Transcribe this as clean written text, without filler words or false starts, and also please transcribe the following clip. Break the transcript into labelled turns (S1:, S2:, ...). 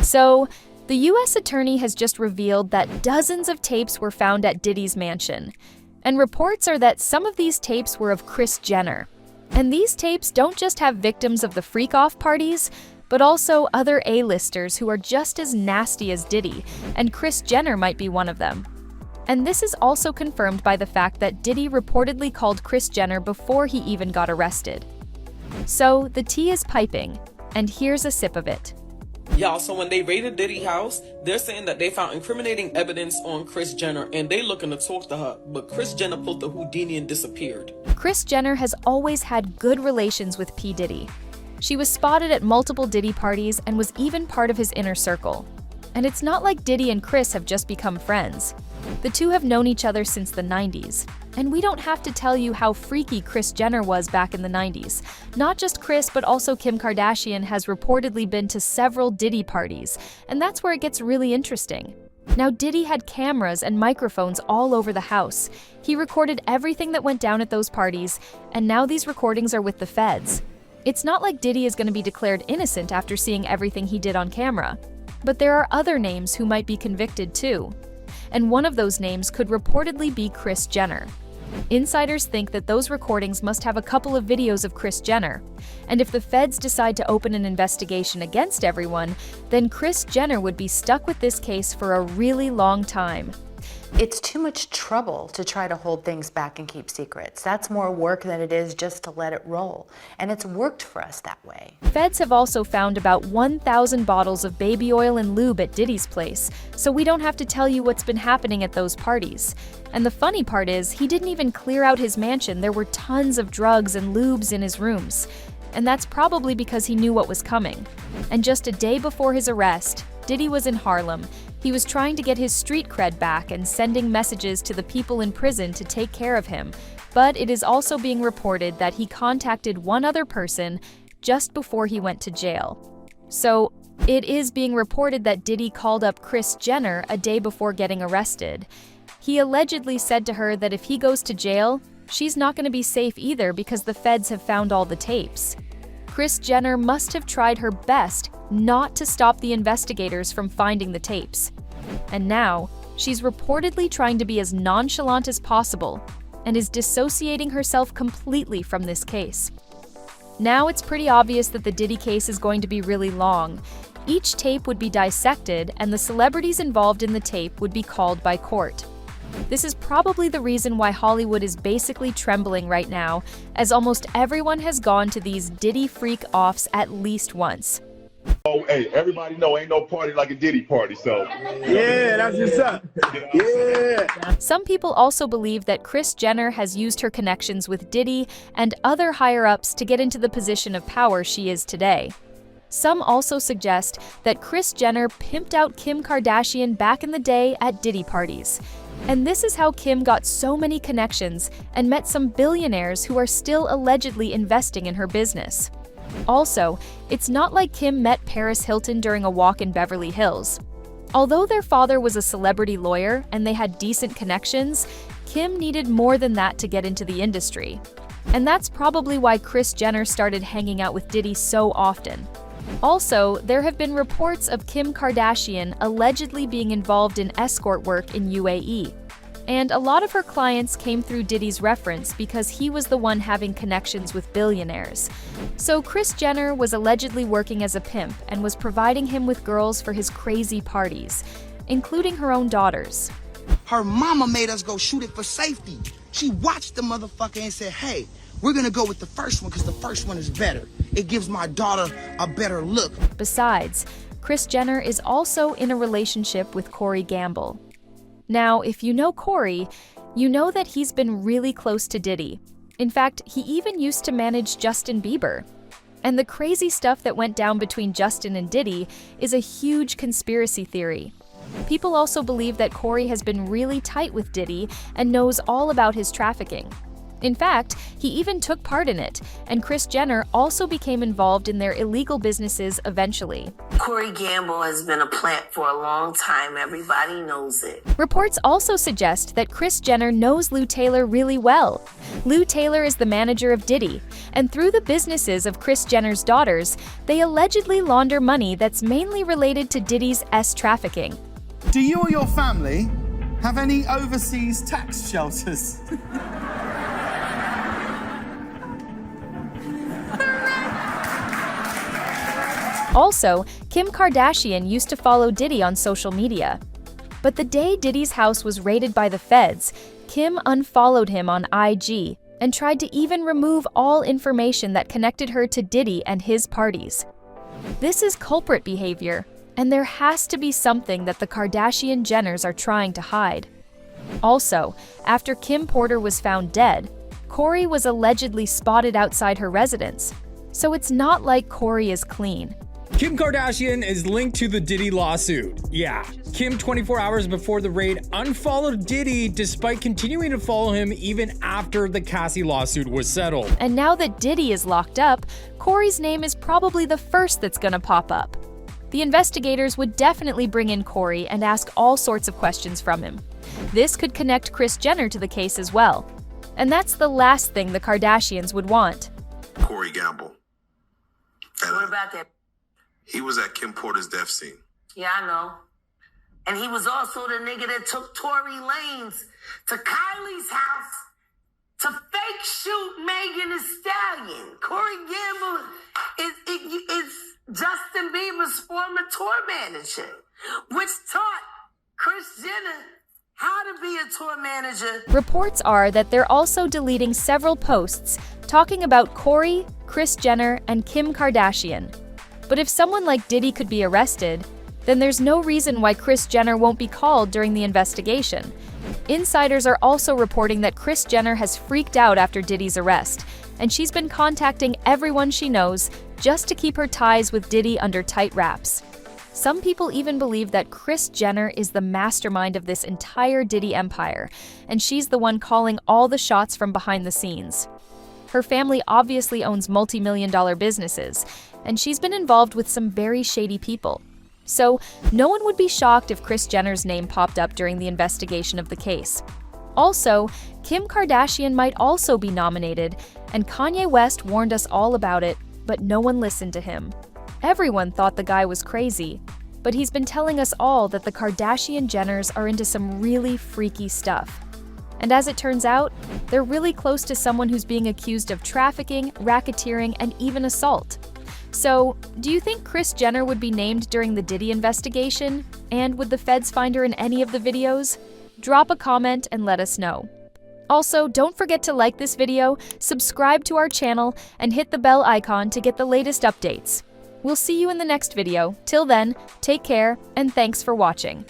S1: So, the U.S. attorney has just revealed that dozens of tapes were found at Diddy's mansion. And reports are that some of these tapes were of Kris Jenner. And these tapes don't just have victims of the freak-off parties, but also other A-listers who are just as nasty as Diddy, and Kris Jenner might be one of them. And this is also confirmed by the fact that Diddy reportedly called Kris Jenner before he even got arrested. So, the tea is piping, and here's a sip of it.
S2: Y'all, so when they raided Diddy's house, they're saying that they found incriminating evidence on Kris Jenner and they looking to talk to her, but Kris Jenner pulled the Houdini and disappeared.
S1: Kris Jenner has always had good relations with P Diddy. She was spotted at multiple Diddy parties and was even part of his inner circle. And it's not like Diddy and Kris have just become friends. The two have known each other since the 90s. And we don't have to tell you how freaky Kris Jenner was back in the 90s. Not just Kris, but also Kim Kardashian has reportedly been to several Diddy parties. And that's where it gets really interesting. Now, Diddy had cameras and microphones all over the house. He recorded everything that went down at those parties, and now these recordings are with the feds. It's not like Diddy is going to be declared innocent after seeing everything he did on camera. But there are other names who might be convicted too. And one of those names could reportedly be Kris Jenner. Insiders think that those recordings must have a couple of videos of Kris Jenner. And if the feds decide to open an investigation against everyone, then Kris Jenner would be stuck with this case for a really long time.
S3: It's too much trouble to try to hold things back and keep secrets. That's more work than it is just to let it roll. And it's worked for us that way.
S1: Feds have also found about 1,000 bottles of baby oil and lube at Diddy's place, so we don't have to tell you what's been happening at those parties. And the funny part is, he didn't even clear out his mansion. There were tons of drugs and lubes in his rooms. And that's probably because he knew what was coming. And just a day before his arrest, Diddy was in Harlem. He was trying to get his street cred back and sending messages to the people in prison to take care of him. But it is also being reported that he contacted one other person just before he went to jail. So, it is being reported that Diddy called up Kris Jenner a day before getting arrested. He allegedly said to her that if he goes to jail, she's not going to be safe either because the feds have found all the tapes. Kris Jenner must have tried her best not to stop the investigators from finding the tapes. And now, she's reportedly trying to be as nonchalant as possible and is dissociating herself completely from this case. Now it's pretty obvious that the Diddy case is going to be really long. Each tape would be dissected and the celebrities involved in the tape would be called by court. This is probably the reason why Hollywood is basically trembling right now, as almost everyone has gone to these Diddy freak-offs at least once.
S4: Oh, hey, everybody know ain't no party like a Diddy party, so.
S5: Yeah, that's what's up. Yeah.
S1: Some people also believe that Kris Jenner has used her connections with Diddy and other higher-ups to get into the position of power she is today. Some also suggest that Kris Jenner pimped out Kim Kardashian back in the day at Diddy parties. And this is how Kim got so many connections and met some billionaires who are still allegedly investing in her business. Also, it's not like Kim met Paris Hilton during a walk in Beverly Hills. Although their father was a celebrity lawyer and they had decent connections, Kim needed more than that to get into the industry. And that's probably why Kris Jenner started hanging out with Diddy so often. Also, there have been reports of Kim Kardashian allegedly being involved in escort work in UAE. And a lot of her clients came through Diddy's reference because he was the one having connections with billionaires. So Kris Jenner was allegedly working as a pimp and was providing him with girls for his crazy parties, including her own daughters.
S6: Her mama made us go shoot it for safety. She watched the motherfucker and said, hey, we're gonna go with the first one because the first one is better. It gives my daughter a better look.
S1: Besides, Kris Jenner is also in a relationship with Corey Gamble. Now, if you know Corey, you know that he's been really close to Diddy. In fact, he even used to manage Justin Bieber. And the crazy stuff that went down between Justin and Diddy is a huge conspiracy theory. People also believe that Corey has been really tight with Diddy and knows all about his trafficking. In fact, he even took part in it, and Kris Jenner also became involved in their illegal businesses eventually.
S7: Corey Gamble has been a plant for a long time. Everybody knows it.
S1: Reports also suggest that Kris Jenner knows Lou Taylor really well. Lou Taylor is the manager of Diddy, and through the businesses of Kris Jenner's daughters, they allegedly launder money that's mainly related to Diddy's trafficking.
S8: Do you or your family have any overseas tax shelters?
S1: Also, Kim Kardashian used to follow Diddy on social media. But the day Diddy's house was raided by the feds, Kim unfollowed him on IG and tried to even remove all information that connected her to Diddy and his parties. This is culprit behavior, and there has to be something that the Kardashian Jenners are trying to hide. Also, after Kim Porter was found dead, Corey was allegedly spotted outside her residence. So it's not like Corey is clean.
S9: Kim Kardashian is linked to the Diddy lawsuit. Yeah, Kim 24 hours before the raid unfollowed Diddy despite continuing to follow him even after the Cassie lawsuit was settled.
S1: And now that Diddy is locked up, Corey's name is probably the first that's gonna pop up. The investigators would definitely bring in Corey and ask all sorts of questions from him. This could connect Kris Jenner to the case as well. And that's the last thing the Kardashians would want.
S10: Corey Gamble.
S7: What about that?
S10: He was at Kim Porter's death scene.
S7: Yeah, I know. And he was also the nigga that took Tory Lanez to Kylie's house to fake shoot Megan Thee Stallion. Corey Gamble is Justin Bieber's former tour manager, which taught Kris Jenner how to be a tour manager.
S1: Reports are that they're also deleting several posts talking about Corey, Kris Jenner, and Kim Kardashian. But if someone like Diddy could be arrested, then there's no reason why Kris Jenner won't be called during the investigation. Insiders are also reporting that Kris Jenner has freaked out after Diddy's arrest, and she's been contacting everyone she knows just to keep her ties with Diddy under tight wraps. Some people even believe that Kris Jenner is the mastermind of this entire Diddy empire, and she's the one calling all the shots from behind the scenes. Her family obviously owns multi-million-dollar businesses, and she's been involved with some very shady people. So, no one would be shocked if Kris Jenner's name popped up during the investigation of the case. Also, Kim Kardashian might also be nominated, and Kanye West warned us all about it, but no one listened to him. Everyone thought the guy was crazy, but he's been telling us all that the Kardashian Jenners are into some really freaky stuff. And as it turns out, they're really close to someone who's being accused of trafficking, racketeering, and even assault. So, do you think Kris Jenner would be named during the Diddy investigation? And would the feds find her in any of the videos? Drop a comment and let us know. Also, don't forget to like this video, subscribe to our channel, and hit the bell icon to get the latest updates. We'll see you in the next video. Till then, take care, and thanks for watching.